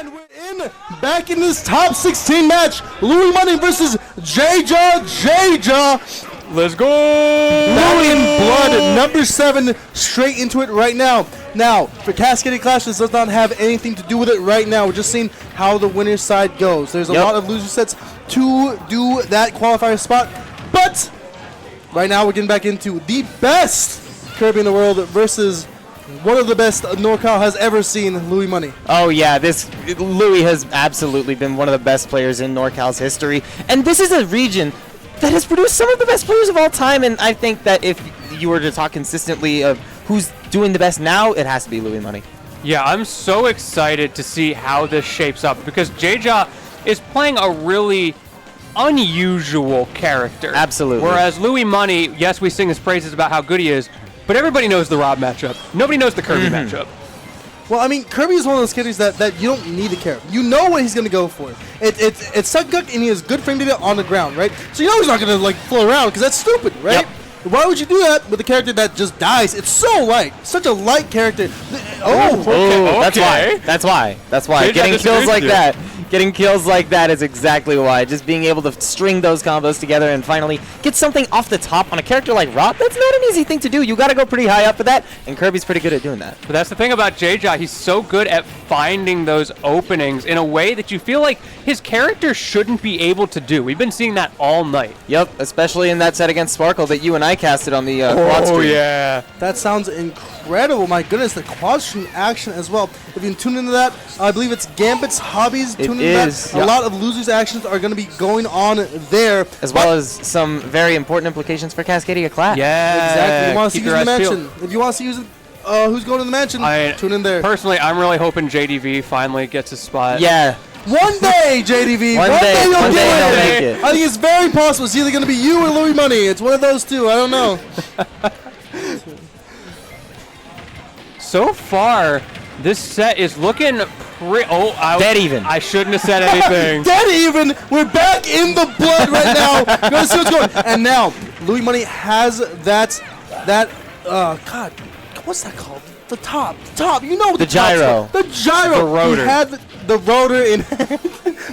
And we're back in this top 16 match. Louis Money versus JeJaJeJa. Let's go! Louis in blood, number 7, straight into it right now. Now, for Cascading Clash, this does not have anything to do with it right now. We're just seeing how the winner's side goes. There's a lot of loser sets to do that qualifier spot. But right now, we're getting back into the best Kirby in the world versus one of the best NorCal has ever seen, Louis Money. Oh yeah, Louis has absolutely been one of the best players in NorCal's history. And this is a region that has produced some of the best players of all time, and I think that if you were to talk consistently of who's doing the best now, it has to be Louis Money. Yeah, I'm so excited to see how this shapes up because JeJa is playing a really unusual character. Absolutely. Whereas Louis Money, yes, we sing his praises about how good he is, but everybody knows the Rob matchup. Nobody knows the Kirby matchup. Well, I mean, Kirby is one of those characters that you don't need to care. You know what he's going to go for. It's Suckguck, and he has good frame data on the ground, right? So you know he's not going to, like, flow around, because that's stupid, right? Yep. Why would you do that with a character that just dies? It's so light. Such a light character. Okay. That's why. Getting kills like that. Getting kills like that is exactly why. Just being able to string those combos together and finally get something off the top on a character like Rob, that's not an easy thing to do. You got to go pretty high up for that, and Kirby's pretty good at doing that. But that's the thing about JeJa. He's so good at finding those openings in a way that you feel like his character shouldn't be able to do. We've been seeing that all night. Yep, especially in that set against Sparkle that you and I casted on the quad stream. Oh, yeah. That sounds incredible. My goodness, the quad stream action as well. If you can tune into that, I believe it's Gambit's Hobbies. Tune into that. A lot of losers' actions are going to be going on there. As well as some very important implications for Cascadia Clash. Yeah. Exactly. You want to see who's in the mansion. If you want to see who's going to the mansion, tune in there. Personally, I'm really hoping JDV finally gets his spot. Yeah. One day, JDV. One day you'll he'll make it. I think it's very possible. It's either going to be you or Louis Money. It's one of those two. I don't know. So far, this set is looking dead even. I shouldn't have said anything. Dead even. We're back in the blood right now. Go see what's going on. And now, Louis Money has that. God, what's that called? The top. You know what the gyro. The gyro. The rotor. He had the rotor in hand.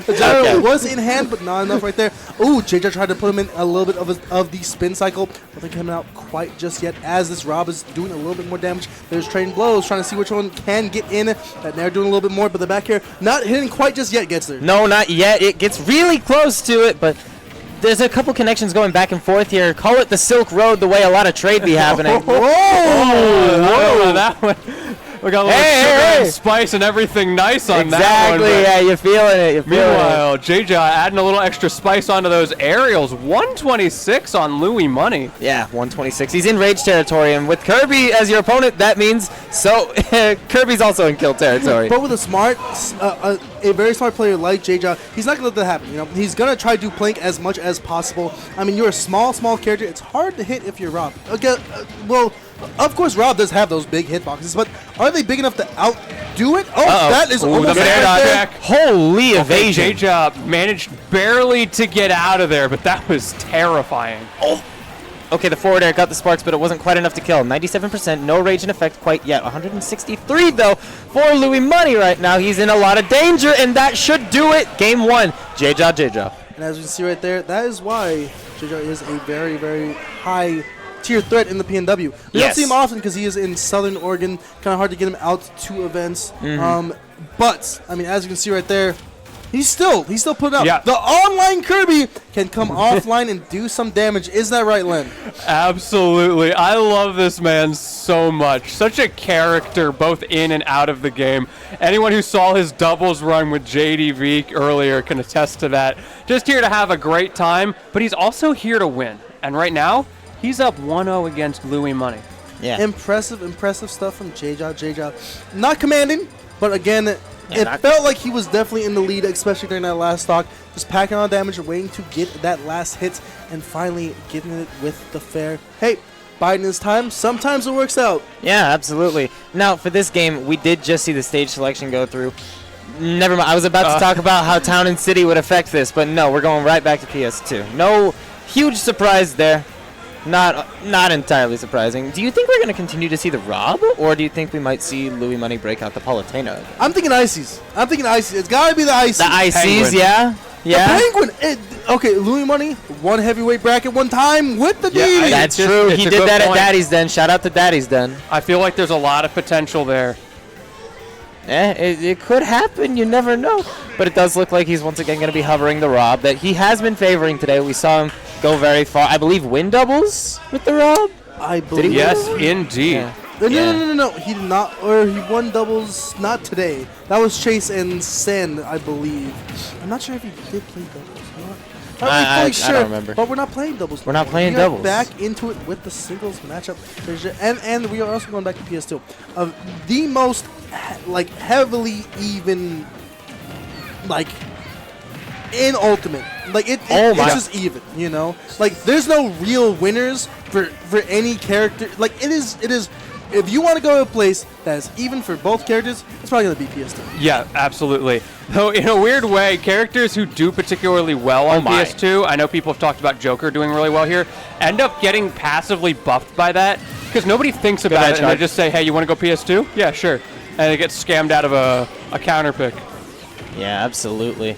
The gyro was in hand, but not enough right there. Ooh, JeJa tried to put him in a little bit of the spin cycle. Nothing coming out quite just yet as this Rob is doing a little bit more damage. There's trading blows, trying to see which one can get in. That they're doing a little bit more, but the back here not hitting quite just yet gets there. No, not yet. It gets really close to it, but there's a couple connections going back and forth here. Call it the Silk Road, the way a lot of trade be happening. Whoa! That one. We got a little sugar and spice and everything nice on that one. Exactly, yeah, you're feeling it. Meanwhile, JeJa adding a little extra spice onto those aerials. 126 on Louis Money. Yeah, 126. He's in rage territory, and with Kirby as your opponent, that means Kirby's also in kill territory. But with a very smart player like JeJa, he's not going to let that happen. You know, he's going to try to plank as much as possible. I mean, you're a small character. It's hard to hit if you're Rob. Well, of course, Rob does have those big hitboxes, but are they big enough to outdo it? That is almost the right there. Holy evasion. JeJa managed barely to get out of there, but that was terrifying. Okay, the forward air got the sparks, but it wasn't quite enough to kill. 97%, no rage in effect quite yet. 163, though, for Louis Money right now. He's in a lot of danger, and that should do it. Game 1, JeJaJeJa. And as you can see right there, that is why JeJa is a very, very high tier threat in the PNW. We don't see him often because he is in Southern Oregon. Kind of hard to get him out to events. But, I mean, as you can see right there, he's still putting out. Yeah. The online Kirby can come offline and do some damage. Is that right, Len? Absolutely. I love this man so much. Such a character both in and out of the game. Anyone who saw his doubles run with JDV earlier can attest to that. Just here to have a great time, but he's also here to win. And right now, he's up 1-0 against Louis Money. Yeah. Impressive stuff from JeJa. Not commanding, but again, it felt like he was definitely in the lead, especially during that last stock. Just packing on damage, waiting to get that last hit, and finally getting it with the fair. Hey, biding his time. Sometimes it works out. Yeah, absolutely. Now, for this game, we did just see the stage selection go through. Never mind. I was about to talk about how Town and City would affect this, but no, we're going right back to PS2. No huge surprise there. Not entirely surprising. Do you think we're going to continue to see the Rob, or do you think we might see Louis Money break out the Palutena? I'm thinking Ices. It's got to be the Ices. The Ices, yeah. Yeah. The Penguin. Okay, Louis Money, one heavyweight bracket one time with the D. That's true. He did that at Daddy's Den. Shout out to Daddy's Den. I feel like there's a lot of potential there. It could happen. You never know. But it does look like he's once again going to be hovering the Rob that he has been favoring today. We saw him go very far. I believe win doubles with the Rob. I believe. Yes, indeed. Yeah. No. He did not, or he won doubles not today. That was Chase and Sen, I believe. I'm not sure if he did play doubles. I don't remember. But we're not playing doubles. We're not playing we are doubles. Back into it with the singles matchup, and we are also going back to PS2. The most heavily even, in Ultimate, it's just even. There's no real winners for any character. It is. If you want to go to a place that is even for both characters, it's probably going to be PS2. Yeah, absolutely. Though, in a weird way, characters who do particularly well on PS2, I know people have talked about Joker doing really well here, end up getting passively buffed by that because nobody thinks about it and they just say, hey, you want to go PS2? Yeah, sure. And it gets scammed out of a counter pick. Yeah, absolutely.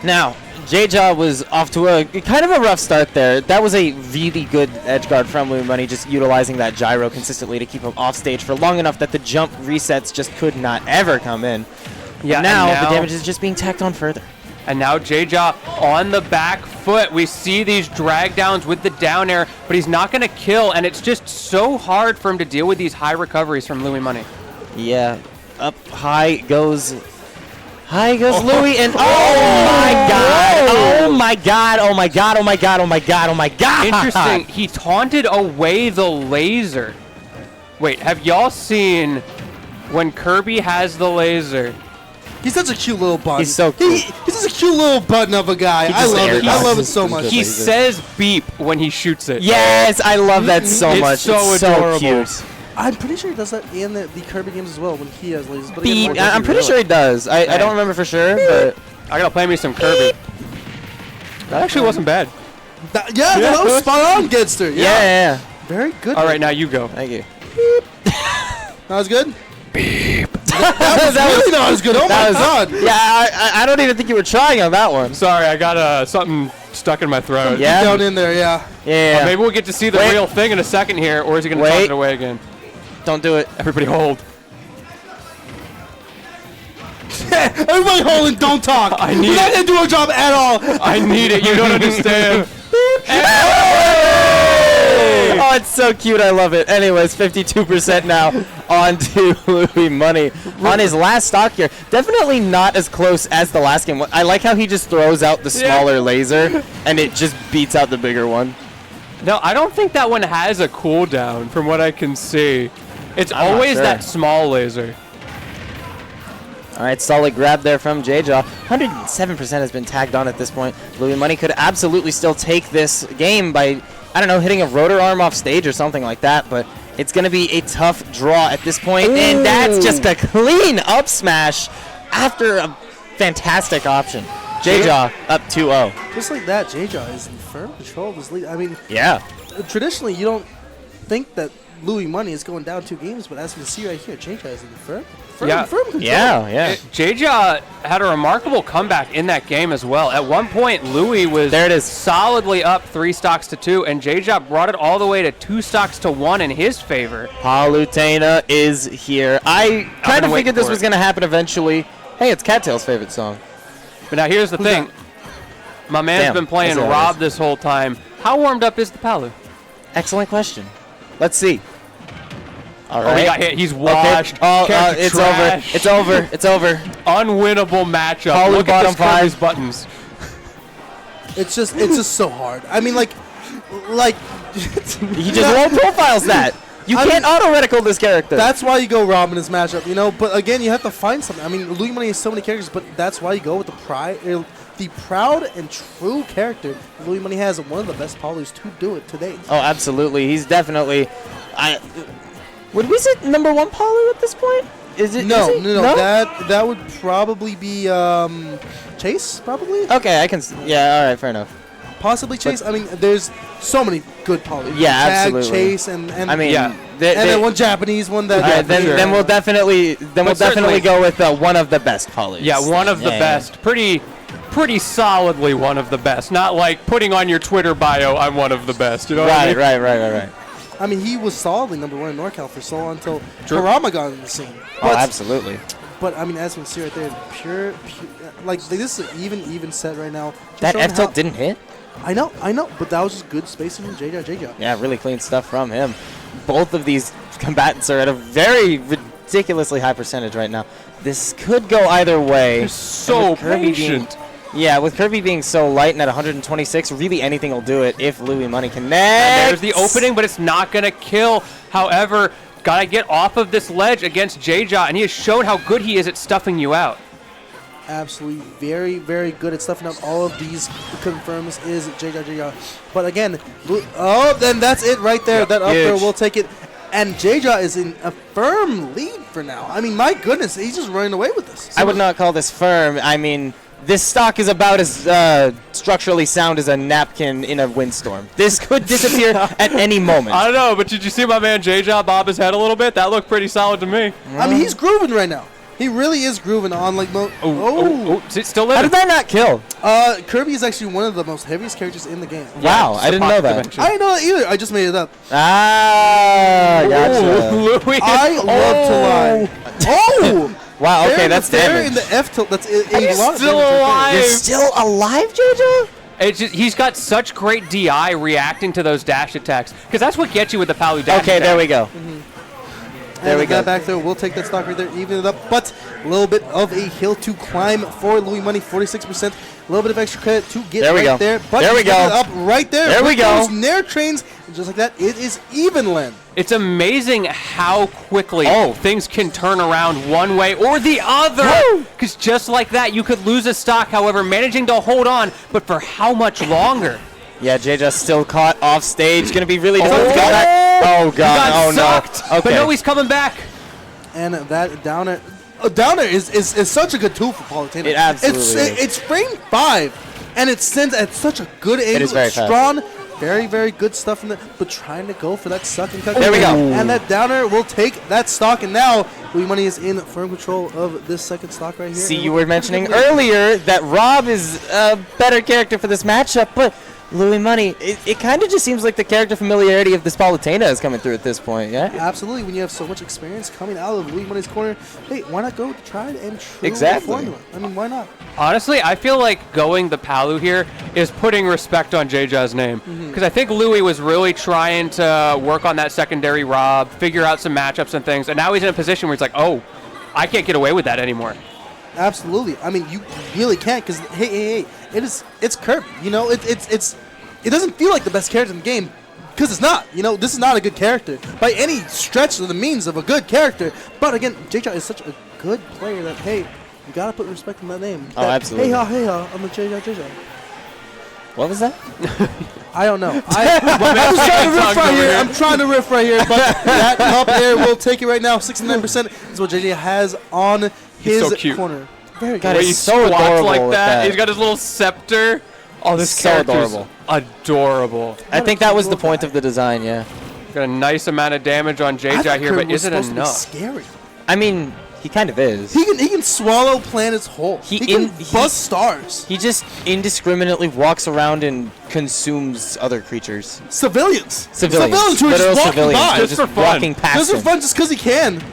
Now, JeJaJeJa was off to a kind of a rough start there. That was a really good edge guard from Louis Money, just utilizing that gyro consistently to keep him off stage for long enough that the jump resets just could not ever come in. Yeah, and now the damage is just being tacked on further. And now JeJaJeJa on the back foot. We see these drag downs with the down air, but he's not going to kill, and it's just so hard for him to deal with these high recoveries from Louis Money. Yeah, up high goes Louis, and oh my god. Interesting. He taunted away the laser. Wait, have y'all seen when Kirby has the laser? He's such a cute little button. He's so cute. He's such a cute little button of a guy. I love it. I love it so much. He says beep when he shoots it. Yes, I love that so much. It's so adorable. Cute. I'm pretty sure he does that in the Kirby games as well when he has lasers. But Beep. I'm pretty sure he does. I don't remember for sure, but I gotta play me some Kirby. That actually wasn't bad. That was spot on, Gedster. Yeah. Very good. All right, now you go. Thank you. That was good. Beep. That was really not as good. Oh my god. Yeah, I don't even think you were trying on that one. Sorry, I got something stuck in my throat. Yeah. Down in there, yeah. Maybe we'll get to see the real thing in a second here, or is he gonna toss it away again? Don't do it. Everybody hold. Everybody hold and don't talk. I need We're not going to do our job at all. I need it. You don't understand. Oh, it's so cute. I love it. Anyways, 52% now on to Louis Money. On his last stock here, definitely not as close as the last game. I like how he just throws out the smaller laser, and it just beats out the bigger one. No, I don't think that one has a cooldown from what I can see. It's always that small laser. All right, solid grab there from JeJaJeJa. 107% has been tagged on at this point. Louis Money could absolutely still take this game by, I don't know, hitting a rotor arm off stage or something like that, but it's going to be a tough draw at this point, and that's just a clean up smash after a fantastic option. JeJaJeJa up 2-0. Just like that, JeJaJeJa is in firm control of this lead. I mean, traditionally you don't think that Louis Money is going down 2 games, but as we see right here, JeJaJeJa is in firm control. Yeah. JeJaJeJa had a remarkable comeback in that game as well. At one point, Louis was solidly up 3 stocks to 2, and JeJaJeJa brought it all the way to 2 stocks to 1 in his favor. Palutena is here. I kind of figured this was going to happen eventually. Hey, it's Cattail's favorite song. But now here's the thing. My man's been playing Rob this whole time. How warmed up is the Palu? Excellent question. Let's see. All right. Oh, he got hit. He's washed. Okay. It's over. It's over. It's over. Unwinnable matchup. Palu Look bottom at Kirby's buttons. It's just so hard. I mean, like he just low profiles that. You can't auto-reticle this character. That's why you go Rob in this matchup, you know. But again, you have to find something. I mean, Louis Money has so many characters, but that's why you go with the proud and true character Louis Money has, one of the best polys to do it today. Oh, absolutely. He's definitely. Would we say #1 poly at this point? Is it? No. That would probably be Chase, probably. Okay, I can. Yeah, all right, fair enough. possibly Chase. I mean, there's so many good polys. Yeah, Jag, absolutely. Chase, and I mean, Yeah. and then one Japanese one that. then we'll definitely certainly go with one of the best polys. Yeah, one of the best. Pretty solidly one of the best. Not like putting on your Twitter bio, I'm one of the best. You know what I mean? Right. I mean, he was solidly #1 in NorCal for so long until Karama got in the scene. Oh, absolutely. But I mean, as we see right there, pure like this is an even set right now. Just That showing F tilt how- didn't hit? I know, but that was just good spacing from JeJaJeJa. Yeah, really clean stuff from him. Both of these combatants are at a very ridiculously high percentage right now. This could go either way. You're so patient. With Kirby being so light and at 126, really anything will do it if Louis Money connects. And there's the opening, but it's not going to kill. However, got to get off of this ledge against JeJa, and he has shown how good he is at stuffing you out. Absolutely very, very good at stuffing out all of these confirms is JeJaJeJa. But again, then that's it right there. That up there will take it. And JeJa is in a firm lead for now. I mean, my goodness, he's just running away with this. I would not call this firm. I mean, this stock is about as structurally sound as a napkin in a windstorm. This could disappear at any moment. I don't know, but did you see my man JeJa bob his head a little bit? That looked pretty solid to me. I mean, he's grooving right now. He really is grooving on like Still How did living. that not kill? Kirby is actually one of the most heaviest characters in the game. Wow, I didn't know that. Dimension. I didn't know that either. I just made it up. Ah, gotcha. Louis. I love to lie. Oh! Wow, okay, There that's there damage. in the F tilt. That's a He's lot of still damage right alive. You're still alive, JeJa? It's just, he's got such great DI reacting to those dash attacks, because that's what gets you with the Palu dash Okay, attack. there we go. There we we go. go. Back there, we'll take that stock right there, even it up. But a little bit of a hill to climb for Louis Money, 46%. A little bit of extra credit to get There we right go. there. But There we he's getting go. it up right there. There we with go. those Nair trains, and just like that, it is even, Len. It's amazing how quickly Oh. things can turn around one way or the other. Woo! Because just like that, you could lose a stock, however, managing to hold on, but for how much longer? Yeah, JeJa's still caught off stage. Gonna be really tough to Oh. get back. Oh, He God. got Oh, sucked, no. but no, he's coming back. And that downer, downer is such a good tool for Palutena. It absolutely is. It's frame 5, and it sends at such a good angle. is very It's fast. strong, very, very good stuff in there, but trying to go for that suck and cut. There we go. And that downer will take that stock, and now Louis Money is in firm control of this second stock right here. See, you were mentioning earlier that Rob is a better character for this matchup, but Louis Money, it kind of just seems like the character familiarity of this Palutena is coming through at this point, yeah? Absolutely, when you have so much experience coming out of Louis Money's corner, hey, why not go tried and true Exactly. formula? I mean, why not? Honestly, I feel like going the Palu here is putting respect on JeJa's name. Because I think Louis was really trying to work on that secondary Rob, figure out some matchups and things, and now he's in a position where he's like, oh, I can't get away with that anymore. Absolutely. I mean, you really can't because hey, it's Kirby. You know, it doesn't feel like the best character in the game because it's not. You know, this is not a good character by any stretch of the means of a good character. But again, JeJa is such a good player that hey, you gotta put respect in that name. Oh, That, absolutely. Hey ha, I'm the JeJaJeJa. What was that? I don't know. I'm trying to riff right here, but that up there will take it right now. 69% is what JeJa has on his so cute. corner. Very God, good. he's He so squats adorable like with that. that. He's got his little scepter. Oh, this So character's adorable. adorable. I think that was the point of the design, yeah. Got a nice amount of damage on I JeJa thought here, Kirby but was is it supposed to be enough? scary. I mean, he kind of is. He can swallow planets whole. He can bust stars. He just indiscriminately walks around and consumes other creatures. Civilians. Civilians. who are Literal just walking civilians. by. They're Just just for fun. walking past Just for him. fun, just because he can.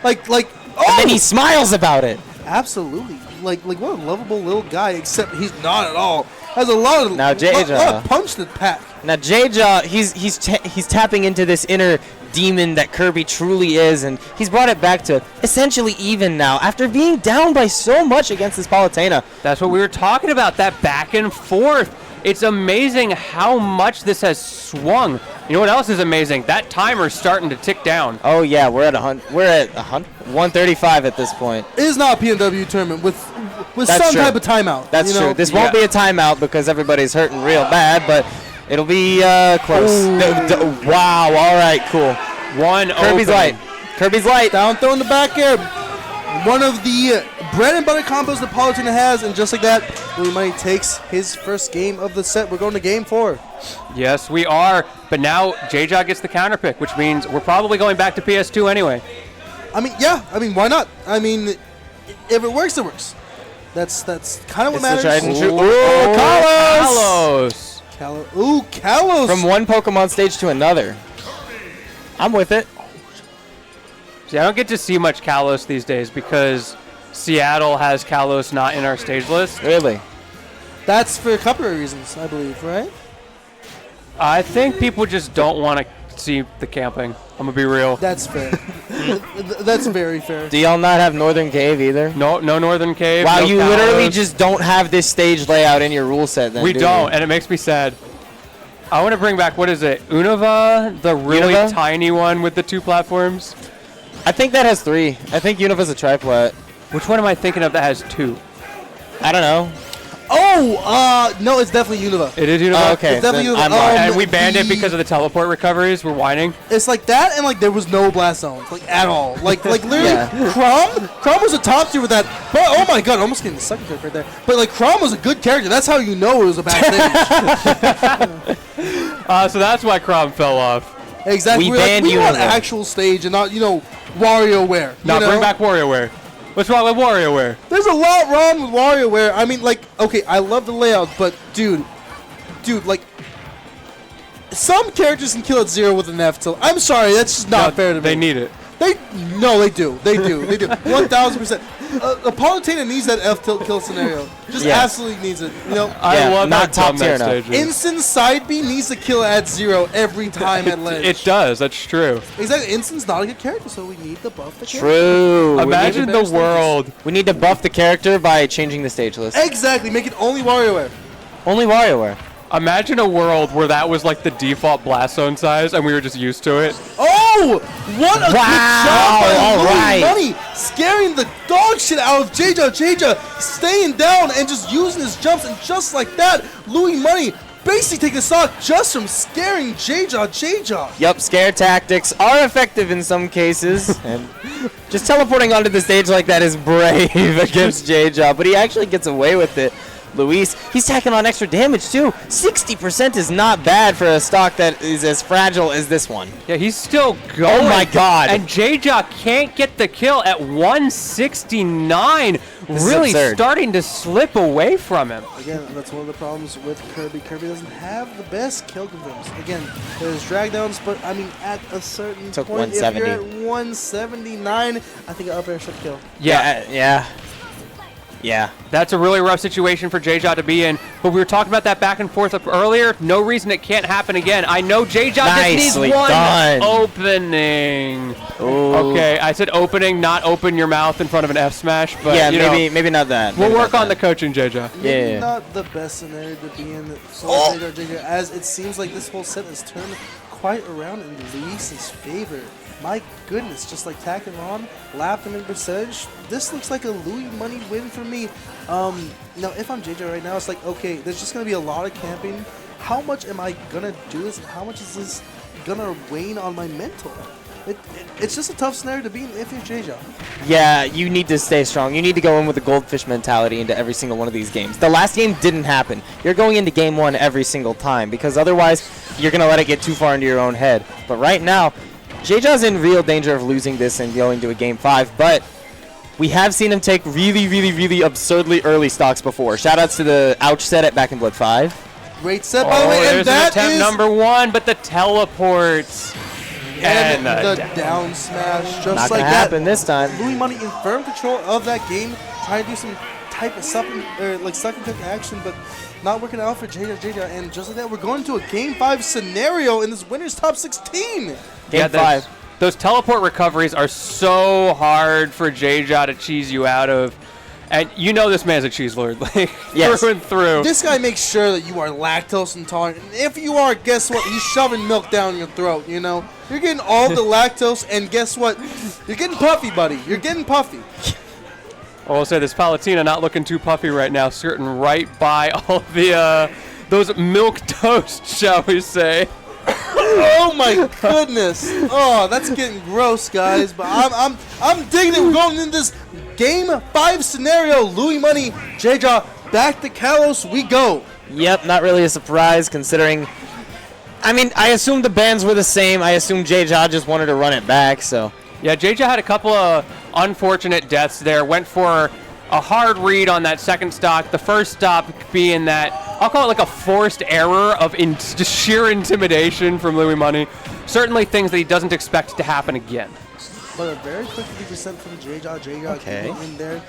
Like, oh! And then he smiles about it. Absolutely. Like what a lovable little guy, except he's not at all. Has a lot of, Now, JeJa. lot of punch to pack. Now, JeJa, he's tapping into this inner demon that Kirby truly is, and he's brought it back to essentially even now after being down by so much against this Palutena. That's what we were talking about, that back and forth. It's amazing how much this has swung. You know what else is amazing? That timer's starting to tick down. Oh yeah, we're at 135 at this point. It is not a PNW tournament with That's some true. type of timeout. That's you know? true. This won't be a timeout because everybody's hurting real bad, but it'll be close. Wow. All right. Cool. One Kirby's opening. light. Kirby's light. Down throw in the back air. One of the bread and butter combos that Palutena has, and just like that, Louis Money takes his first game of the set. We're going to game 4. Yes, we are. But now JeJaJeJa gets the counter pick, which means we're probably going back to PS2 anyway. I mean, yeah. I mean, why not? I mean, if it works, it works. That's kind of what matters. Ooh, Kalos! Kalos! From one Pokemon stage to another. I'm with it. See, I don't get to see much Kalos these days because Seattle has Kalos not in our stage list. Really? That's for a couple of reasons, I believe, right? I think people just don't want to see the camping. I'm going to be real. That's fair. That's very fair. Do y'all not have Northern Cave either? No Northern Cave. Wow, no you Kalos. literally just don't have this stage layout in your rule set then, We do don't, you? and it makes me sad. I want to bring back, what is it? Unova? The really Unova? tiny one with the 2 platforms? I think that has 3. I think Unova's a triplet. Which one am I thinking of that has 2? I don't know. Oh, no, it's definitely Unova. It is Unova? Oh, okay. It's definitely then Unova. I'm wrong. And we banned it because of the teleport recoveries. We're whining. It's like that, and like there was no blast zones, like at all. Like literally, Yeah. Chrom was a top tier with that. But oh my god, almost getting the second pick right there. But like Chrom was a good character. That's how you know it was a bad stage. So that's why Chrom fell off. Exactly. We We're banned we want Unova. actual stage and not WarioWare. Now you know? bring back WarioWare. What's wrong with WarioWare? There's a lot wrong with WarioWare. I mean, like, okay, I love the layout, but dude, like, some characters can kill at 0 with an F tilt. I'm sorry, that's just not fair to me. They need it. They do. 1,000%. A Palutena needs that F tilt kill scenario. Just Yes. absolutely needs it. You know, I love not how top dumb tier that enough. stage is. Instant side B needs to kill at 0 every time at ledge. It does. That's true. Exactly. Instant's not a good character, so we need to buff the character. True. Imagine better the world. We need to buff the character by changing the stage list. Exactly. Make it only WarioWare. Only WarioWare. Imagine a world where that was like the default blast zone size and we were just used to it. Oh, what a good job by all Louis right. Money, scaring the dog shit out of JeJaJeJa, staying down and just using his jumps, and just like that, Louis Money basically taking a stock just from scaring JeJaJeJa. Yup, scare tactics are effective in some cases, and just teleporting onto the stage like that is brave against JeJaJa, but he actually gets away with it. Luis, he's tacking on extra damage too. 60% is not bad for a stock that is as fragile as this one. Yeah, he's still going. Oh my god. And JeJaJa can't get the kill at 169. This is Really absurd. starting to slip away from him. Again, that's one of the problems with Kirby. Kirby doesn't have the best kill confirms. Again, there's drag downs, but I mean, at a certain Took point, if 170. you're at 179, I think an up air should kill. Yeah. That's a really rough situation for JeJaJeJa to be in. But we were talking about that back and forth up earlier. No reason it can't happen again. I know JeJaJeJa just Nicely needs one done. opening. Ooh. Okay, I said opening, not open your mouth in front of an F smash. But Yeah, you know, maybe not that. we'll Maybe work not on the that. coaching, JeJaJeJa. Maybe Yeah. not the best scenario to be in for JeJaJeJa, as it seems like this whole set has turned quite around in Luis's favor. My goodness, just like tacking on, lapping in percentage, this looks like a Louis Money win for me. Now, if I'm JeJaJeJa right now, it's like, okay, there's just going to be a lot of camping. How much am I going to do this, and how much is this going to wane on my mental? It's just a tough scenario to be in if you're JeJaJeJa. Yeah, you need to stay strong. You need to go in with a goldfish mentality into every single one of these games. The last game didn't happen. You're going into game 1 every single time, because otherwise you're going to let it get too far into your own head. But right now, JeJaJeJa's in real danger of losing this and going to a game 5, but we have seen him take really absurdly early stocks before. Shoutouts to the ouch set at Back in Blood 5. Great set, by the way, and there's an that attempt is number 1, but the teleports. and the down smash, just Not like gonna that. happen this time. Louis Money in firm control of that game, trying to do some type of suck and cook action, but not working out for JeJaJeJa. And just like that, we're going to a Game 5 scenario in this winner's top 16. Game 5. Those teleport recoveries are so hard for JeJaJeJa to cheese you out of. And you know this man's a cheese lord, like Yes. through and through. This guy makes sure that you are lactose intolerant. And if you are, guess what? He's shoving milk down your throat, you know? You're getting all the lactose, and guess what? You're getting puffy, buddy. You're getting puffy. I'll say this Palutena not looking too puffy right now, skirting right by all the those milk toast, shall we say? Oh my goodness! Oh, that's getting gross, guys. But I'm digging it. We're going into this Game 5 scenario. Louis Money, JeJaJeJa, back to Kalos we go. Yep, not really a surprise considering. I mean, I assumed the bans were the same. I assumed JeJaJeJa just wanted to run it back, so. Yeah, JeJaJeJa had a couple of unfortunate deaths there. Went for a hard read on that second stock. The first stop being that, I'll call it like a forced error of just sheer intimidation from Louis Money. Certainly things that he doesn't expect to happen again. But a very quick 50% from JeJaJeJa Okay. in there,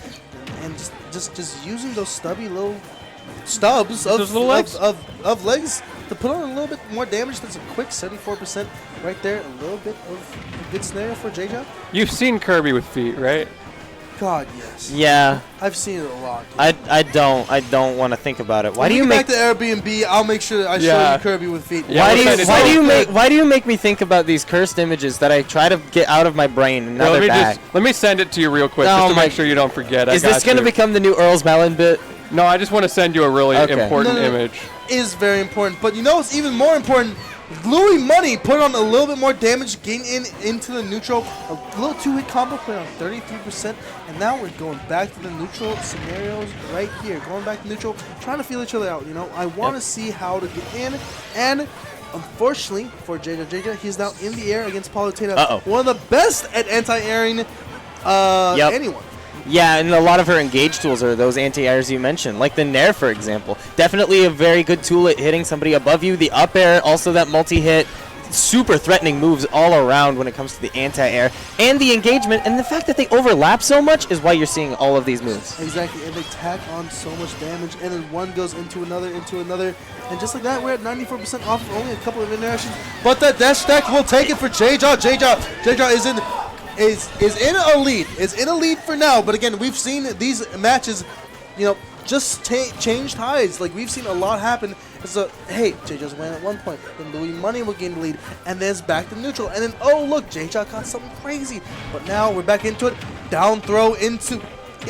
and just using those stubby little stubs Those little legs? of legs to put on a little bit more damage. That's a quick 74% right there. A little bit of a good scenario for JeJaJeJa. You've seen Kirby with feet, right? God, yes. Yeah, I've seen it a lot. I don't want to think about it. Why do you back make? to Airbnb? I'll make sure that I show Yeah. you Kirby with feet. Yeah, Why do we're you excited. why do you make me think about these cursed images that I try to get out of my brain and now Well, they're back? let me send it to you real quick Oh just to my- make sure you don't forget. Is this gonna become the new Earl's Melon bit? No, I just want to send you a really Okay. important No, no, no. image. Is very important, but you know what's even more important? Louis Money put on a little bit more damage, getting into the neutral. A little two-hit combo play on 33%, and now we're going back to the neutral scenarios right here. Going back to neutral, trying to feel each other out. You know, I want to see how to get in, and unfortunately for JeJaJeJa, he's now in the air against Palutena. Uh-oh. One of the best at anti-airing anyone. Yeah, and a lot of her engage tools are those anti-airs you mentioned, like the Nair, for example. Definitely a very good tool at hitting somebody above you. The up air, also that multi-hit. Super threatening moves all around when it comes to the anti-air. And the engagement, and the fact that they overlap so much is why you're seeing all of these moves. Exactly, and they tack on so much damage, and then one goes into another, and just like that, we're at 94% off of only a couple of interactions. But that dash stack will take it for JeJaJeJa. JeJaJeJa is in a lead. Is in a lead for now. But again, we've seen these matches, you know, just change tides. Like we've seen a lot happen. So hey, JeJaJa's winning at one point. Then Louis Money will gain the lead, and then it's back to neutral. And then oh look, JeJaJa got something crazy. But now we're back into it. Down throw into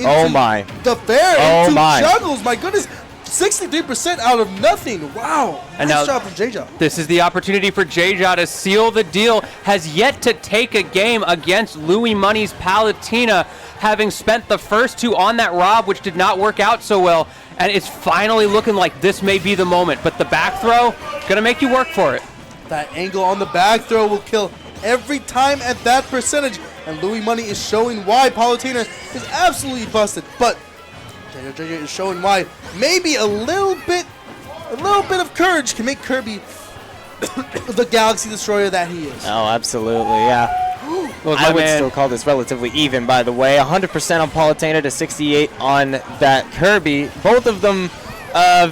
Oh my. the fair. Oh into my. juggles. My goodness. 63% out of nothing. Wow. And Nice now- job from JeJaJa. This is the opportunity for JeJaJa to seal the deal. Has yet to take a game against Louis Money's Palutena, having spent the first two on that Rob, which did not work out so well. And it's finally looking like this may be the moment. But the back throw, gonna make you work for it. That angle on the back throw will kill every time at that percentage. And Louis Money is showing why Palutena is absolutely busted. But JeJaJeJa is showing why maybe a little bit of courage can make Kirby the Galaxy Destroyer that he is. Oh, absolutely, yeah. Look, I my would man, still call this relatively even, by the way. 100% on Palutena to 68 on that Kirby. Both of them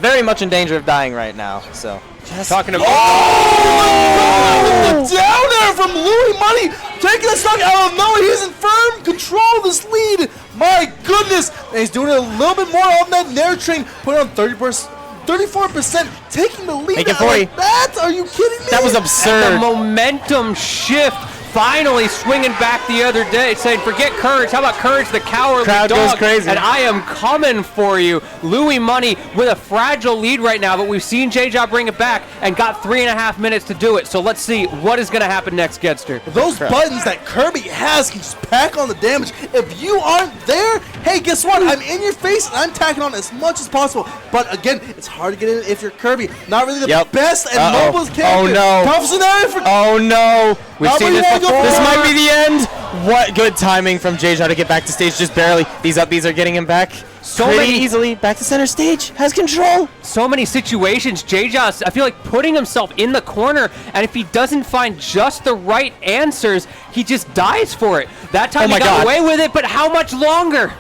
very much in danger of dying right now. So just talking about. Oh! The down there from Louis Money, taking a stock out of nowhere. He's in firm control of this lead. My goodness, and he's doing it a little bit more on that Nair train, putting on 34%, taking the lead. Make it out 40. like that? Are you kidding me? that was And absurd. the momentum shift. Finally swinging back the other day, saying, forget Courage. How about Courage, the cowardly Crowd dog? goes crazy. And I am coming for you. Louis Money with a fragile lead right now, but we've seen JeJaJeJa bring it back and got 3.5 minutes to do it. So let's see what is going to happen next, Gedster. Those buttons that Kirby has can just pack on the damage. If you aren't there, hey, guess what? I'm in your face and I'm tacking on as much as possible. But again, it's hard to get in if you're Kirby. Not really the best and mobilest character. Oh no. Tough scenario for Oh no. We've Not seen where you this wanna go before. This might be the end. What good timing from JeJaJeJa to get back to stage just barely. These up Bs are getting him back So pretty many- easily. Back to center stage. Has control. So many situations. JeJaJa, I feel like putting himself in the corner, and if he doesn't find just the right answers, he just dies for it. That time Oh my he got God. away with it, but how much longer?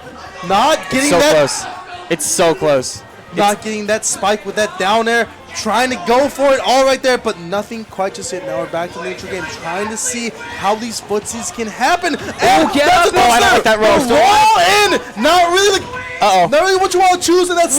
not It's getting so that close. It's so close. not getting that spike with that down air, trying to go for it all right there, but nothing quite just yet. Now we're back to the neutral game, trying to see how these footsies can happen. And get that's up. a Oh, I don't like that roast. The roll in, not really, Uh-oh. not really what you want to choose, and that's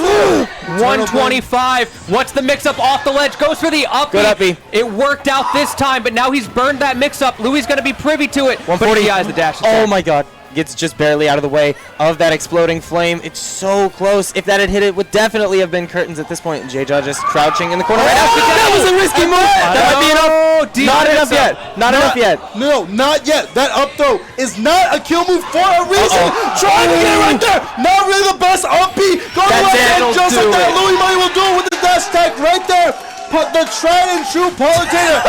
125. What's the mix-up off the ledge? Goes for the up. Good up B. It worked out this time, but now he's burned that mix-up. Louis is going to be privy to it. But 140. he has the dash Oh attack. my god. gets just barely out of the way of that exploding flame. It's so close. If that had hit it, would definitely have been curtains at this point. JeJaJeJa just crouching in the corner right now. That was a risky move. That might be enough. Not enough yet. Not enough yet. No, not yet. That up throw is not a kill move for a reason. Trying to get it right there. Not really the best up B. Go to the left hand just like that. Louis Money will do it with the dash tag right there. The tried and true Politator